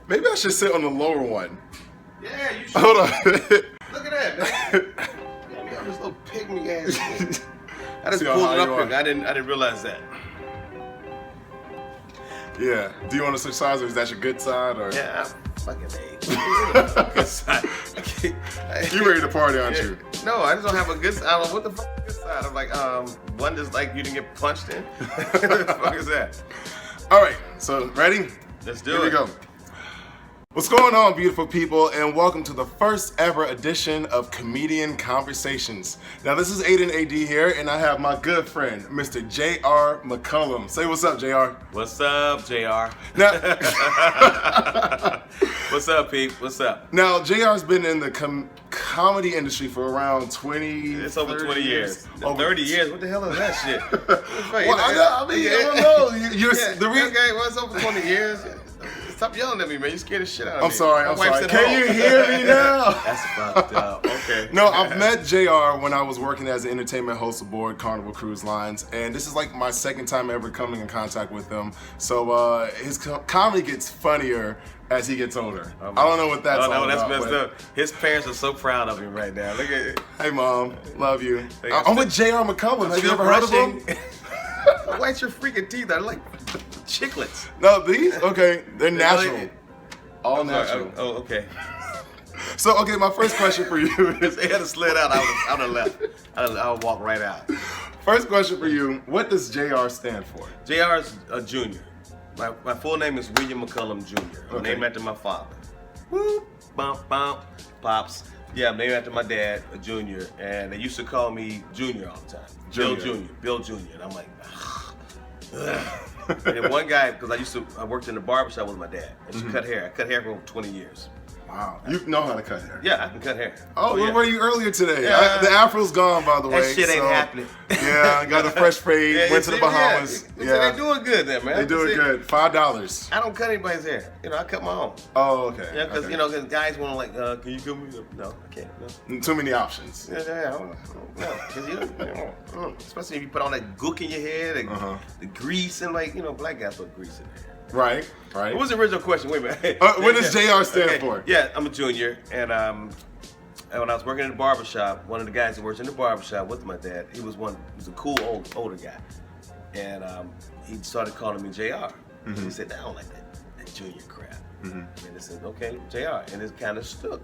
Maybe I should sit on the lower one. Yeah, you should. Hold on. Look at that, man. Man, got this little pygmy ass thing. I just See how pulled it high up you quick. I didn't realize that. Yeah. Do you want to switch sides, or is that your good side? Or Yeah, I'm fucking good side. You ready to party, aren't you? No, I just don't have a good side. I don't know what the fuck is good side. I'm like, one that's like you didn't get punched in. What the fuck is that? All right. So ready? Let's do Here it. we go. What's going on, beautiful people, and welcome to the first ever edition of Comedian Conversations. Now, this is Aiden AD here, and I have my good friend, Mr. JR McCollom. Say what's up, JR. What's up, JR? Now, What's up, Pete? What's up? now JR's been in the comedy industry for around 20 It's over 20 years. Over 30 years? What the hell is that shit? Well, I don't know. You're, Okay, well, it's over 20 years. Stop yelling at me, man. You scared the shit out of me. I'm sorry. My wife's at Can home. you hear me now? That's fucked up. Okay. No, I've met JR when I was working as an entertainment host aboard Carnival Cruise Lines, and this is like my second time ever coming in contact with him. So his comedy gets funnier as he gets older. I don't know what that's all that's about. messed up. His parents are so proud of him right now. Look at it. Hey, Mom. Love you. Hey, I'm with JR McCollum. Have you ever heard of him? White's your freaking teeth. I like chiclets. No, these? Okay. They're natural. All I'm sorry. natural. Oh, okay. So, okay, my first question for you If is... they had slid out, I would have left. I would walk right out. First question for you, what does JR stand for? JR is a junior. My full name is William McCullum Jr. I'm Okay. named after my father. Woo, bump, bump, pops. Yeah, I'm named after my dad, a junior, and they used to call me Junior all the time. Bill Jr. And I'm like, ugh. And then one guy, because I worked in the barbershop with my dad. I used to cut hair. I cut hair for over 20 years. Wow. You know how to cut hair. Yeah, I can cut hair. Oh, where yeah. were you earlier today? Yeah. The afro's gone, by the way. That shit ain't happening. Yeah, got a fresh fade, Yeah, went to the Bahamas. Yeah. They doing good there, man. They doing good. $5. I don't cut anybody's hair. I cut my own. Oh, okay. Yeah, because okay. cause guys want to like, can you cut me? No, I can't. No. Too many options. Yeah, I don't know. Because especially if you put all that gook in your hair, the grease, and like, black guys put grease in their hair. Right. What was the original question? Wait a minute. What does JR stand for? Yeah, I'm a junior, and when I was working in the barbershop, one of the guys that works in the barbershop with my dad, he was a cool older guy, and he started calling me JR. He said, I don't like that junior crap. And I said, okay, JR, and it kind of stuck.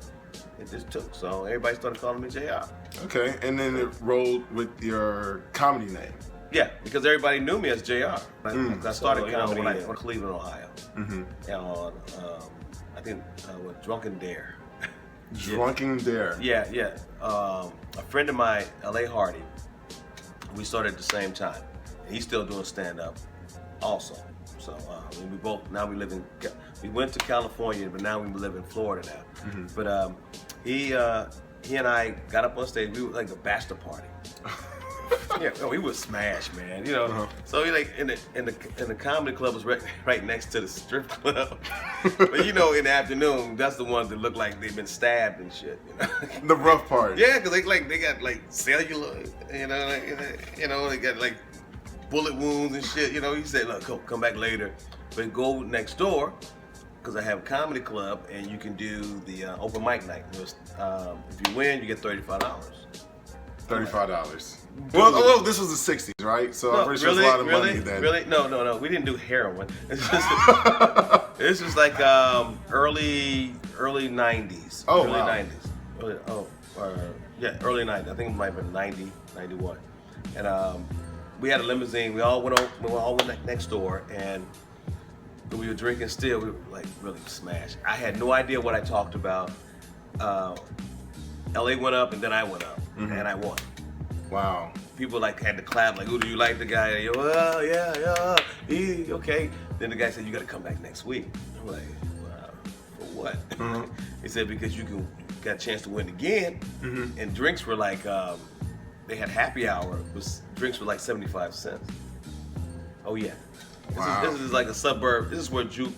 It just took, so everybody started calling me JR. Okay, and then it rolled with your comedy name. Yeah, because everybody knew me as JR. I started comedy in Cleveland, Ohio. And on, I think, Drunken Dare. Drunken Dare. Yeah. A friend of mine, L.A. Hardy, we started at the same time. And he's still doing stand-up also. So we went to California, but now we live in Florida now. But he and I got up on stage. We were like a bachelor party. Yeah, we would smash, man. So he like in the comedy club was right next to the strip club. But in the afternoon, that's the ones that look like they've been stabbed and shit. The rough part. Yeah, because they got like cellular, they got like bullet wounds and shit. He said, look, come back later, but go next door. Because I have a comedy club and you can do the open mic night. If you win, you get $35. $35. Well, this was the 60s, right? So I'm pretty sure it's a lot of money then. Really? No. We didn't do heroin. It's just, this was like early 90s. Oh, early wow. 90s. Early 90s. I think it might have been 90, 91. And we had a limousine. We all went next door, and we were drinking still. We were like really smashed. I had no idea what I talked about. LA went up, and then I went up, and I won. Wow. People like had to clap, like, "Ooh, do you like the guy?" Yo, yeah, okay. Then the guy said, "You got to come back next week." I'm like, wow, for what? He said, because you got a chance to win again, and drinks were like, they had happy hour. Drinks were like 75 cents. Oh yeah. Wow. This is like a suburb. This is where Drew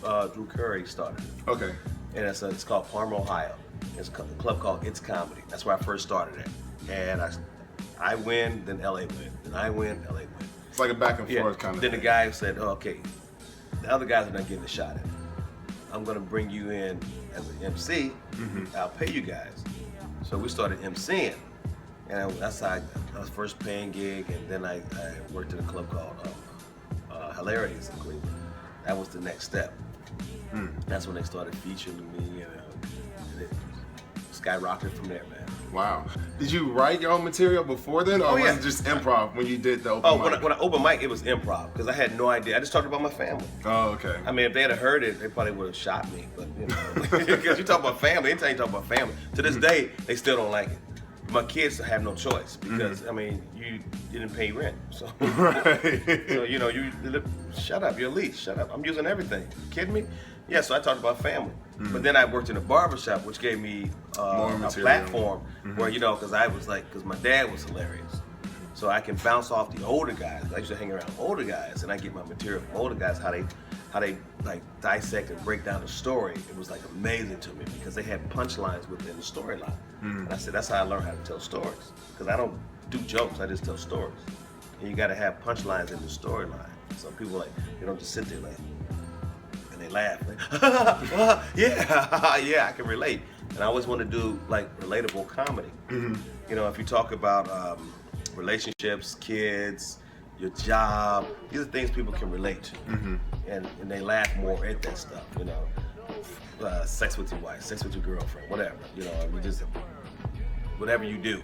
Curry started. Okay. And it's called Parma, Ohio. It's a club called It's Comedy. That's where I first started at. And I win, then LA win. Then I win, LA win. It's like a back and forth kind of Then thing. the guy said, oh, okay, the other guys are not getting a shot at it. I'm gonna bring you in as an MC. I'll pay you guys. So we started MCing, and that's how I was first paying gig, and then I worked at a club called Hilarities in Cleveland. That was the next step. That's when they started featuring me, and it skyrocketed from there, man. Wow. Did you write your own material before then, or was it just improv when you did the open mic? When I open mic, it was improv because I had no idea. I just talked about my family. Oh, okay. I mean, if they had heard it, they probably would have shot me. But you know, because you talk about family, anytime you talk about family, to this day they still don't like it. My kids have no choice because I mean, you didn't pay rent, so so you know, you shut up. You're a lease. Shut up. I'm using everything. You kidding me? Yeah. So I talked about family, but then I worked in a barbershop, which gave me a platform where because because my dad was hilarious, so I can bounce off the older guys. I used to hang around older guys, and I get my material from older guys. How they like dissect and break down the story. It was like amazing to me because they had punchlines within the storyline. And I said, that's how I learned how to tell stories. Because I don't do jokes, I just tell stories. And you gotta have punchlines in the storyline. So people they don't just sit there and they laugh. Yeah, I can relate. And I always want to do like relatable comedy. If you talk about relationships, kids, your job, these are things people can relate to. And they laugh more at that stuff, sex with your wife, sex with your girlfriend, whatever, just whatever you do,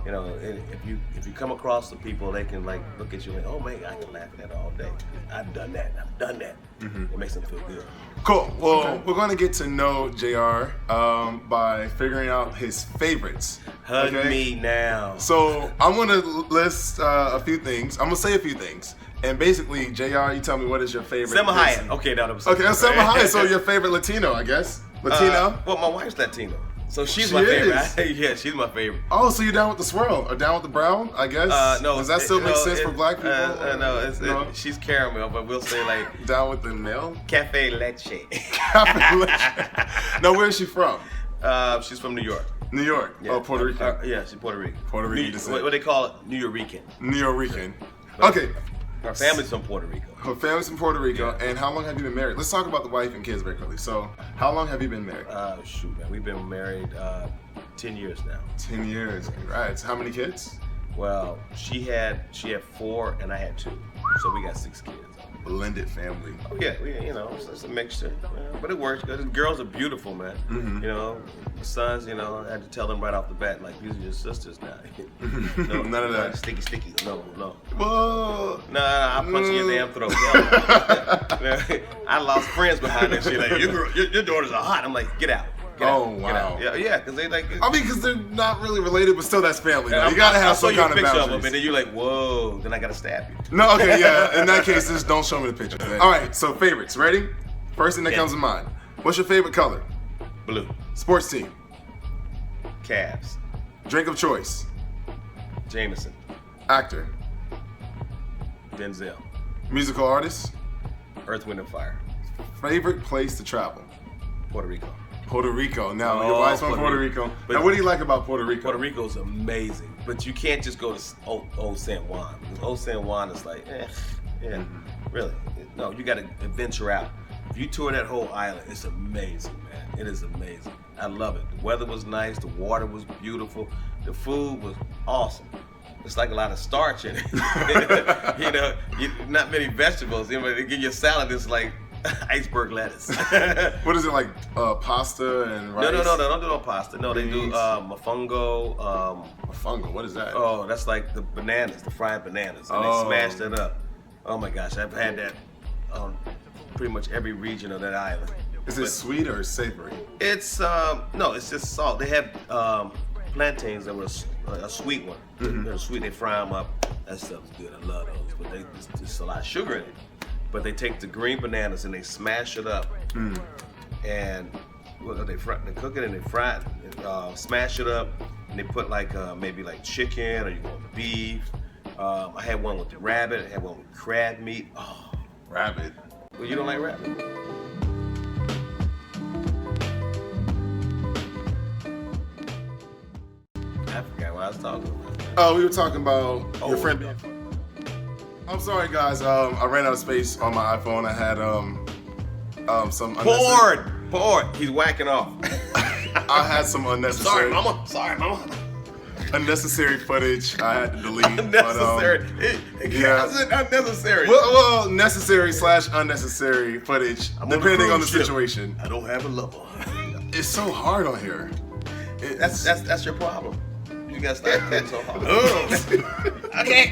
if you come across the people, they can look at you and oh man, I can laugh at that all day. I've done that. It makes them feel good. Cool. Well, we're going to get to know JR by figuring out his favorites. Hug me now. So I'm going to list a few things. I'm going to say a few things. And basically, JR, you tell me what is your favorite. Selma Hayek. Okay, that was okay. Selma Hayek. So your favorite Latino, I guess. Latino. Well, my wife's Latino, so she's my favorite. Yeah, she's my favorite. Oh, so you're down with the swirl or down with the brown? I guess. No. Does that still make sense for black people? No, she's caramel, but we'll say down with the male. Cafe leche. Cafe leche. Now, where is she from? She's from New York. New York. Yeah. Oh, Puerto Rico. Yeah, she's Puerto Rican. Puerto Rican descent. What they call it? New Yorican. New Yorican. Okay. Her family's from Puerto Rico. Her family's from Puerto Rico. And how long have you been married? Let's talk about the wife and kids very quickly. So, how long have you been married? Shoot, man. We've been married 10 years now. 10 years. Congrats. How many kids? Well, she had 4 and I had 2. So we got 6 kids. Blended family. Oh yeah, it's a mixture, but it works because the girls are beautiful, man. The sons, I had to tell them right off the bat, like, these are your sisters now. None of that. Sticky. No. Whoa. No, I'll punch you in your damn throat. I lost friends behind that shit. Like, your daughters are hot. I'm like, get out. Oh, wow. Yeah, because they like. I mean, because they're not really related, but still that's family. You gotta have some kind of boundaries. Of them, and then you're like, whoa, then I gotta stab you. No, okay, yeah. In that case, just don't show me the picture. All right, so favorites. Ready? First thing that comes to mind. What's your favorite color? Blue. Sports team. Cavs. Drink of choice. Jameson. Actor. Denzel. Musical artist. Earth, Wind, and Fire. Favorite place to travel? Puerto Rico. Puerto Rico. Now, your wife's from Puerto Rico. Now, what do you like about Puerto Rico? Puerto Rico's amazing, but you can't just go to Old San Juan. Because Old San Juan is like, really. No, you got to venture out. If you tour that whole island, it's amazing, man. It is amazing. I love it. The weather was nice. The water was beautiful. The food was awesome. It's like a lot of starch in it. Not many vegetables. They give you a salad that's like iceberg lettuce. What is it, like pasta and rice? No, don't do no pasta. No, they do mofongo. Mofongo, what is that? Oh, that's like the bananas, the fried bananas. And they smash that up. Oh my gosh, I've had that on pretty much every region of that island. Is it sweet or savory? It's, no, it's just salt. They have plantains that were a sweet one. They're sweet, they fry them up. That stuff's good, I love those. But there's a lot of sugar in it. But they take the green bananas and they smash it up, and they cook it and they fry it, smash it up, and they put maybe chicken or you want beef. I had one with the rabbit. I had one with crab meat. Oh, rabbit. Well, you don't like rabbit? I forgot what I was talking about. Oh, we were talking about your friend. I'm sorry, guys. I ran out of space on my iPhone. I had some porn. bored. He's whacking off. I had some unnecessary. Sorry, mama. Unnecessary footage I had to delete. Unnecessary. Yeah. Is it unnecessary? Well, necessary/unnecessary footage, depending on the situation. I don't have a lover. It's so hard on here. That's your problem. You gotta stop playing so hard. Okay.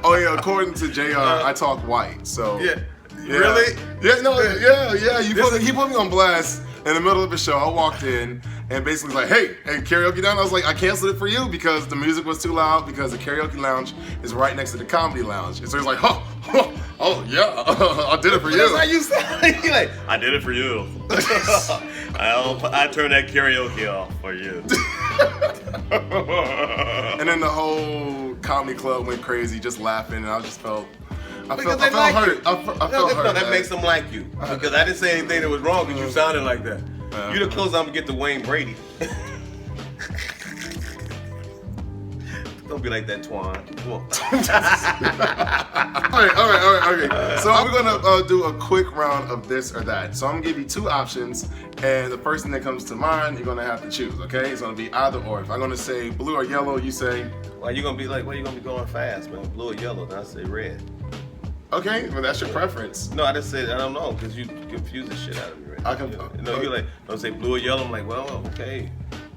Oh yeah, according to JR, I talk white, so Yeah. yeah. Really? Yeah, no, yeah. He put me on blast in the middle of the show. I walked in and basically was like, hey, karaoke down. I was like, I canceled it for you because the music was too loud because the karaoke lounge is right next to the comedy lounge. And so he's like, oh yeah, I did it for you. That's how you sound. You're like, I did it for you. I turned that karaoke off for you. And then the whole comedy club went crazy, just laughing, and I felt hurt. I felt hurt. That makes them like you. Because I didn't say anything that was wrong because you sounded like that. You the closest I'm gonna get to Wayne Brady. Don't be like that, Twan. Come on. All right. Okay. So we're gonna do a quick round of this or that. So I'm gonna give you two options, and the first thing that comes to mind, you're gonna have to choose. Okay? It's gonna be either or. If I'm gonna say blue or yellow, you say. Why you gonna be going fast, man? Blue or yellow? Then I say red. Okay, well that's your preference. No, I just said I don't know because you confuse the shit out of me. Right? You're like, don't say blue or yellow. I'm like, well, okay.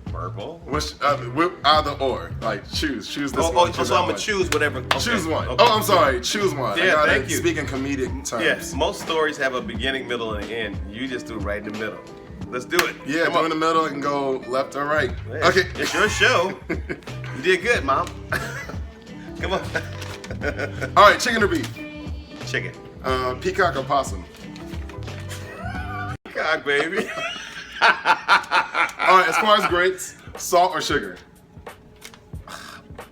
Purple. Which either or, like choose this. So I'm gonna choose whatever. Okay. Choose one. Okay. Oh, I'm sorry. Choose one. Yeah, thank you. Speaking comedic terms. Yes, most stories have a beginning, middle, and an end. You just do it right in the middle. Let's do it. Yeah, go in the middle. It can go left or right. Yeah, Okay. It's your show. You did good, Mom. Come on. All right, chicken or beef? Chicken. Peacock or possum? Peacock, baby. All right, as far as grits, salt or sugar?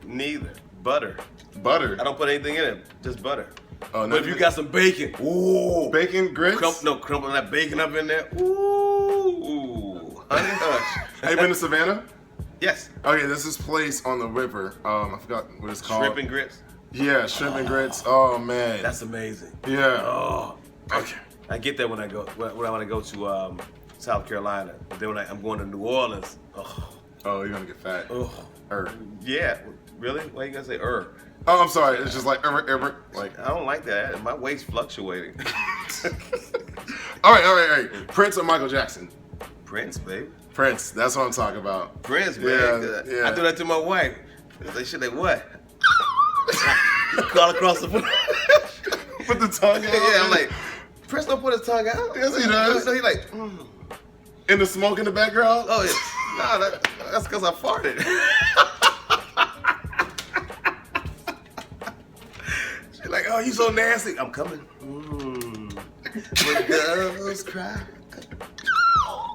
Neither. Butter. Butter. I don't put anything in it. Just butter. Oh, but if you got some bacon, ooh. Bacon, grits? Crumple that bacon up in there. Ooh. Honey hush. Have you been to Savannah? Yes. Okay, there's this place on the river. I forgot what it's called. Shrimp and grits. Yeah, shrimp and grits. Oh man. That's amazing. Yeah. Oh. Okay. I get that when I want to go to South Carolina. But then when I'm going to New Orleans. Oh, you're gonna get fat. Oh. Yeah. Really? Why you gonna say Oh, I'm sorry. It's just like like. I don't like that. My weight's fluctuating. All right. Prince or Michael Jackson? Prince, baby. Prince. That's what I'm talking about. Prince, man. Yeah. I do that to my wife. She's like, what? Call across the Put the tongue out. Yeah, I'm like, Prince don't put his tongue out. Yes, he does. So he like, In the smoke in the background? Oh, yeah. No, that's because I farted. She's like, oh, you so nasty. I'm coming. When doves cry.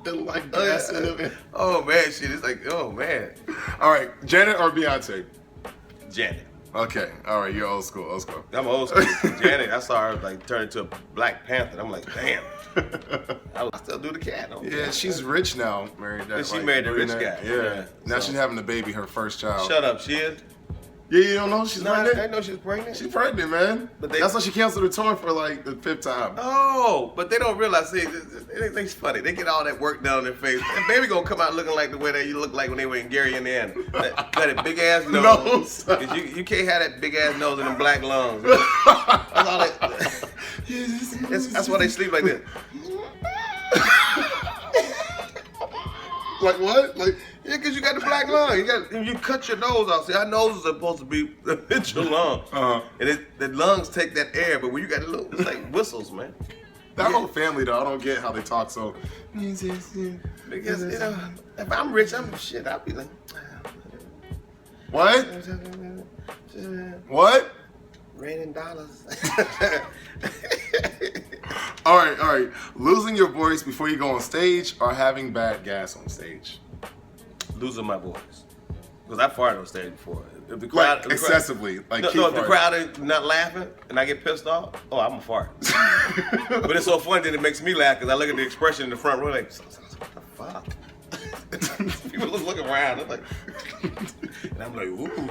Like gas in it. Oh, man, shit. It's like, oh, man. All right, Janet or Beyonce? Janet. Okay, all right, you're old school. I'm old school. Janet, I saw her like turn into a Black Panther. I'm like, damn. I still do the cat. Yeah, she's rich now. Married that. She married a rich guy. Yeah. Now she's having a baby, her first child. Shut up, she is? Yeah, you don't know she's pregnant? I didn't know she was pregnant. She's pregnant, man. But that's why she canceled her tour for like the 5th time. Oh, but they don't realize. See, it's funny. They get all that work done on their face. And baby gonna come out looking like the way that you look like when they were in Gary, Indiana. That big ass nose. Cause you can't have that big ass nose and them black lungs. That's all that's why they sleep like this. Like what? Like yeah, cause you got the black lung. You cut your nose off. See, our nose is supposed to be your lung, and the lungs take that air. But when you got the little, it's like whistles, man. That whole family though, I don't get how they talk so. Because if I'm rich, I'll be like. What? What? Raining dollars. All right. Losing your voice before you go on stage or having bad gas on stage? Losing my voice. Because I farted on stage before. If the crowd, excessively. If the crowd is not laughing and I get pissed off, I'm a fart. But it's so funny that it makes me laugh because I look at the expression in the front row like, what the fuck? People just look around. I'm like, and I'm like, ooh.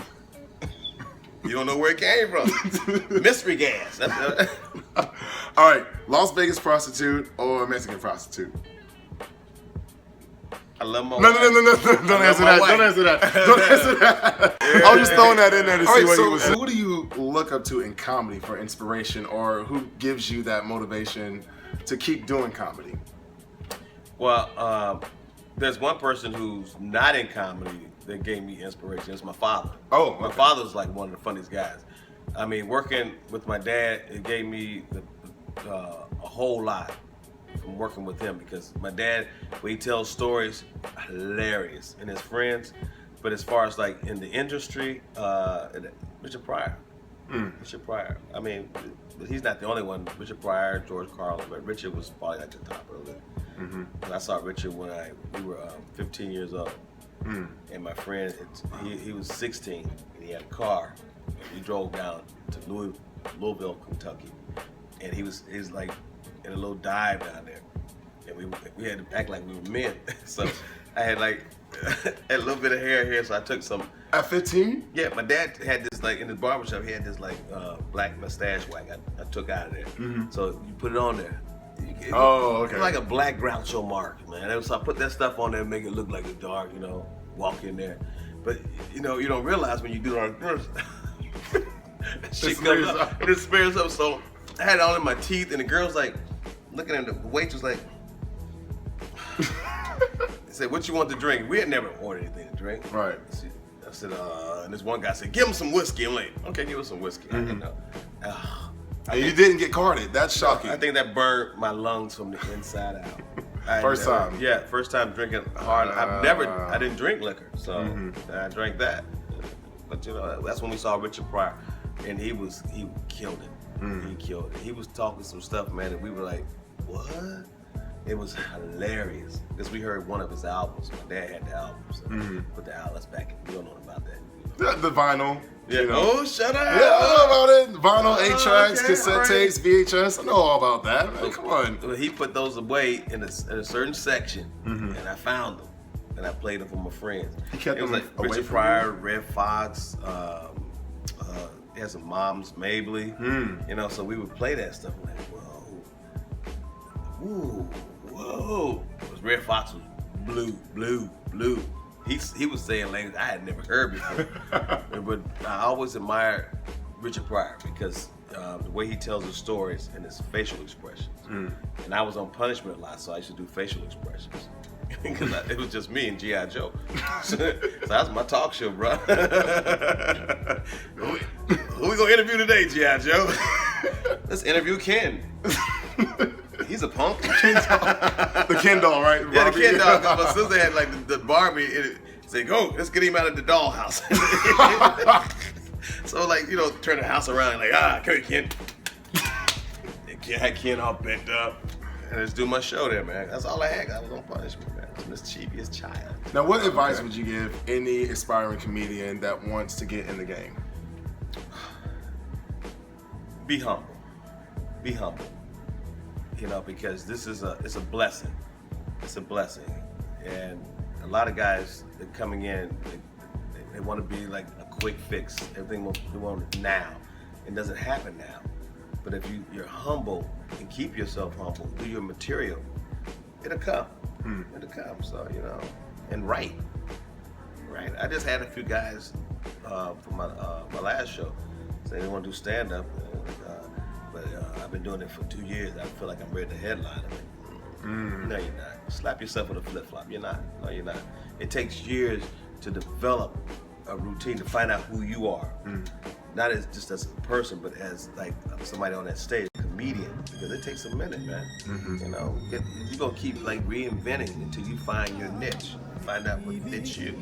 You don't know where it came from. Mystery gas. All right, Las Vegas prostitute or Mexican prostitute? I love my No, wife. don't answer that. Don't answer that. Don't answer that. I was just throwing that in there to see what he was saying. Who do you look up to in comedy for inspiration, or who gives you that motivation to keep doing comedy? Well, there's one person who's not in comedy that gave me inspiration. It's my father. Oh, My father's like one of the funniest guys. I mean, working with my dad, it gave me a whole lot from working with him, because my dad, when he tells stories, hilarious, and his friends. But as far as like in the industry, Richard Pryor. Richard Pryor. I mean, he's not the only one. Richard Pryor, George Carlin, but Richard was probably at the top of it. And I saw Richard when we were 15 years old. And my friend, he was 16, and he had a car. We drove down to Louisville, Kentucky, and he was like in a little dive down there, and we had to act like we were men. So I had like a little bit of hair here, so I took some. At 15? Yeah, my dad had this like in his barbershop. He had this like black mustache wag. I took out of there. So you put it on there. Oh, okay. It's like a black Groucho Marx, man. So I put that stuff on there and make it look like a dark, walk in there. But you don't realize when you do it on first. Shit comes up and it smears up. So I had it all in my teeth, and the girl's like looking at the waitress like, said, "What you want to drink?" We had never ordered anything to drink. Right. I said, and this one guy said, "Give him some whiskey." I'm like, "Okay, give us some whiskey." I didn't know. And you didn't get carded. That's shocking. I think that burned my lungs from the inside out. First time. Yeah, first time drinking hard. I didn't drink liquor, so I drank that. But that's when we saw Richard Pryor, and he killed it. He killed it. He was talking some stuff, man, and we were like, what? It was hilarious, because we heard one of his albums. My dad had the album, so put the outlets back in. We don't know about that. The vinyl. Yeah. Oh, shut up. Yeah, I know about it. Vinyl, 8-tracks, cassette tapes, VHS. I know all about that. Man, come on. Well, he put those away in a certain section, and I found them, and I played them for my friends. He kept it was them like away Richard from Pryor, you? Red Fox, he had some Moms, Mabley, so we would play that stuff. Like, whoa. Because Red Fox was blue. He was saying language I had never heard before. But I always admired Richard Pryor because the way he tells his stories and his facial expressions. And I was on punishment a lot, so I used to do facial expressions. Because it was just me and G.I. Joe. So that was my talk show, bro. Who we gonna interview today, G.I. Joe? Let's interview Ken. He's a punk. The Ken doll, right? Yeah, the Ken doll. My sister had like the Barbie. And said, "Go, let's get him out of the dollhouse." So like turn the house around like come here, Ken. And had Ken all bent up, and just do my show there, man. That's all I had. I was on punishment, man. I was a mischievous child. Now, what advice would you give any aspiring comedian that wants to get in the game? Be humble. Be humble. Because this is it's a blessing. It's a blessing. And a lot of guys that coming in, they want to be like a quick fix. Everything they want it now. It doesn't happen now. But if you're humble and keep yourself humble, do your material, it'll come. It'll come. So, and write. Right. I just had a few guys for my last show say they want to do stand-up. But I've been doing it for 2 years. I feel like I'm ready to headline. I'm like, no, you're not. Slap yourself with a flip-flop. You're not. No, you're not. It takes years to develop a routine to find out who you are. Not just as a person, but as like somebody on that stage, a comedian. Because it takes a minute, man. You're going to keep like reinventing until you find your niche. Find out what fits you.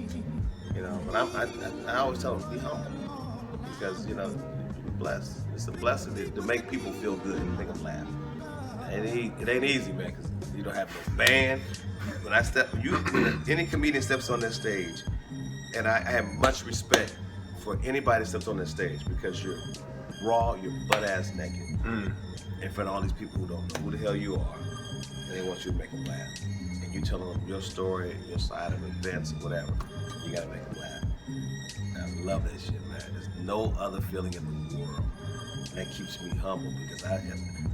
But I always tell them, be humble. Because, you're blessed. It's a blessing to make people feel good and make them laugh. It ain't easy, man, because you don't have no band. When any comedian steps on that stage, and I have much respect for anybody that steps on that stage because you're raw, you're butt-ass naked. In front of all these people who don't know who the hell you are, and they want you to make them laugh. And you telling them your story, your side of events, or whatever, you gotta make them laugh. I love that shit, man. There's no other feeling in the world That keeps me humble because I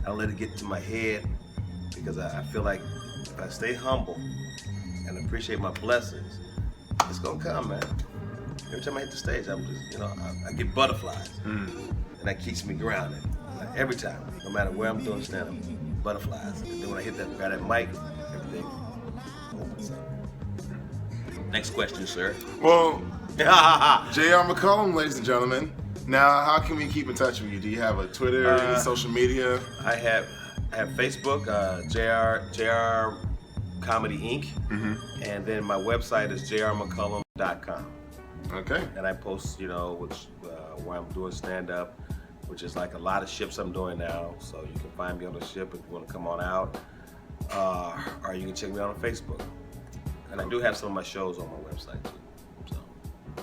don't let it get to my head, because I feel like if I stay humble and appreciate my blessings, it's gonna come, man. Every time I hit the stage, I'm just, I get butterflies, and that keeps me grounded. Like, every time, no matter where I'm doing stand-up, butterflies. And then when I hit that mic, everything opens up. Next question, sir. Well, JR McCollom, ladies and gentlemen. Now, how can we keep in touch with you? Do you have a Twitter, any social media? I have Facebook, JR Comedy Inc. And then my website is jrmccullum.com. Okay. And I post, where I'm doing stand-up, which is like a lot of ships I'm doing now. So you can find me on the ship if you want to come on out, or you can check me out on Facebook. And I do have some of my shows on my website too. So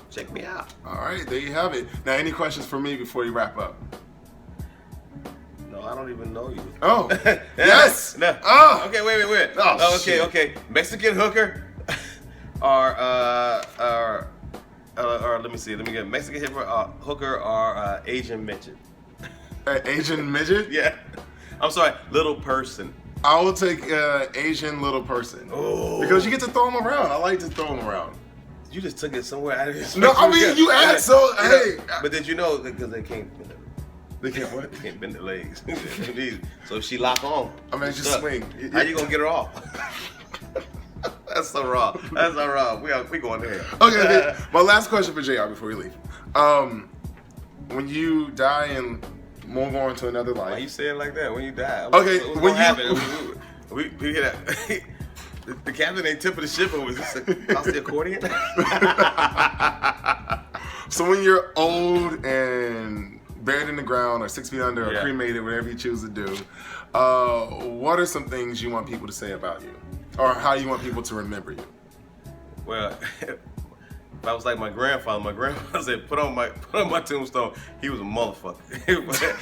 check me out. All right, there you have it. Now, any questions for me before you wrap up? No, I don't even know you. Oh, yes. No. Oh. Okay, wait. Oh, okay. Mexican hooker, or let me see. Let me get Mexican hooker or Asian midget. Asian midget? Yeah. I'm sorry, little person. I will take Asian little person. Oh. Because you get to throw them around. I like to throw them around. You just took it somewhere out of this. No, I mean, you asked, so, hey. But did you know, because they can't. They can't what? They can't bend their legs. So if she lock on, I mean, just swing. How you gonna get her off? That's so raw. That's so raw. We going there. Okay, my last question for JR before we leave. When you die and move on to another life. Why you say it like that? When you die? Okay, what's when gonna you happen? We hear that. The captain ain't tipping the ship over. Is this across the accordion? So when you're old and buried in the ground or 6 feet under or Yeah. cremated, whatever you choose to do, what are some things you want people to say about you? Or how you want people to remember you? Well, if I was like my grandfather said, put on my tombstone, he was a motherfucker. He was a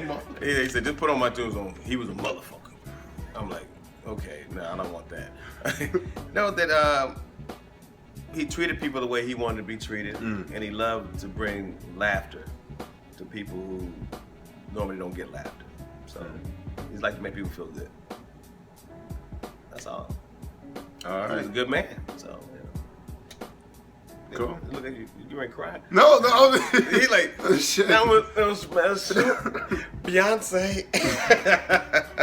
motherfucker. He said, just put on my tombstone, he was a motherfucker. I'm like, okay, no, I don't want that. No, that he treated people the way he wanted to be treated, and he loved to bring laughter to people who normally don't get laughter. So he's like to make people feel good. That's all. All He was a right. good man, so. Cool. Look at you. You ain't crying. No. He like, Shit. that was Beyonce.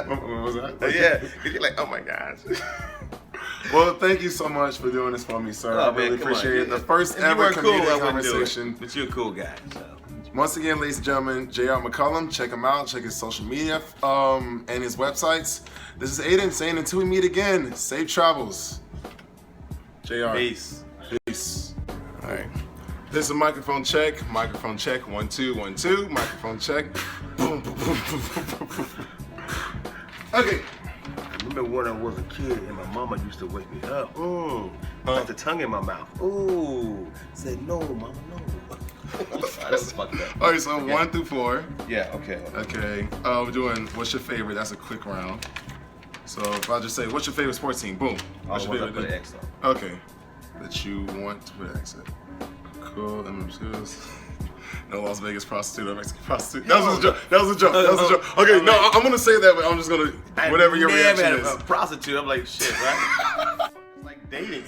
What was that? Yeah. You're like, oh my gosh. Well, thank you so much for doing this for me, sir. I really appreciate it. The first If you ever weren't cool, comedian I wouldn't do it. conversation. But you're a cool guy, so. Once again, ladies and gentlemen, JR McCollom, check him out, check his social media and his websites. This is Aiden saying until we meet again, safe travels. JR. Peace. Peace. All right. This is a microphone check. Microphone check. 1 2 1 2. Microphone check. Boom boom boom boom boom boom. Okay. I remember when I was a kid and my mama used to wake me up. Put the tongue in my mouth. Ooh. Said no, mama, no. That's fucked up. All right. So 1 through 4. Yeah. Okay. Okay. We're doing what's your favorite? That's a quick round. So if I just say what's your favorite sports team? Boom. What's your favorite? Put an X on. Okay. That you want to put an exit. Cool. No Las Vegas prostitute or Mexican prostitute. That was a joke. That was a joke. Okay, no, I'm gonna say that, but I'm just gonna whatever your reaction is. A prostitute. I'm like, shit, right? It's like dating.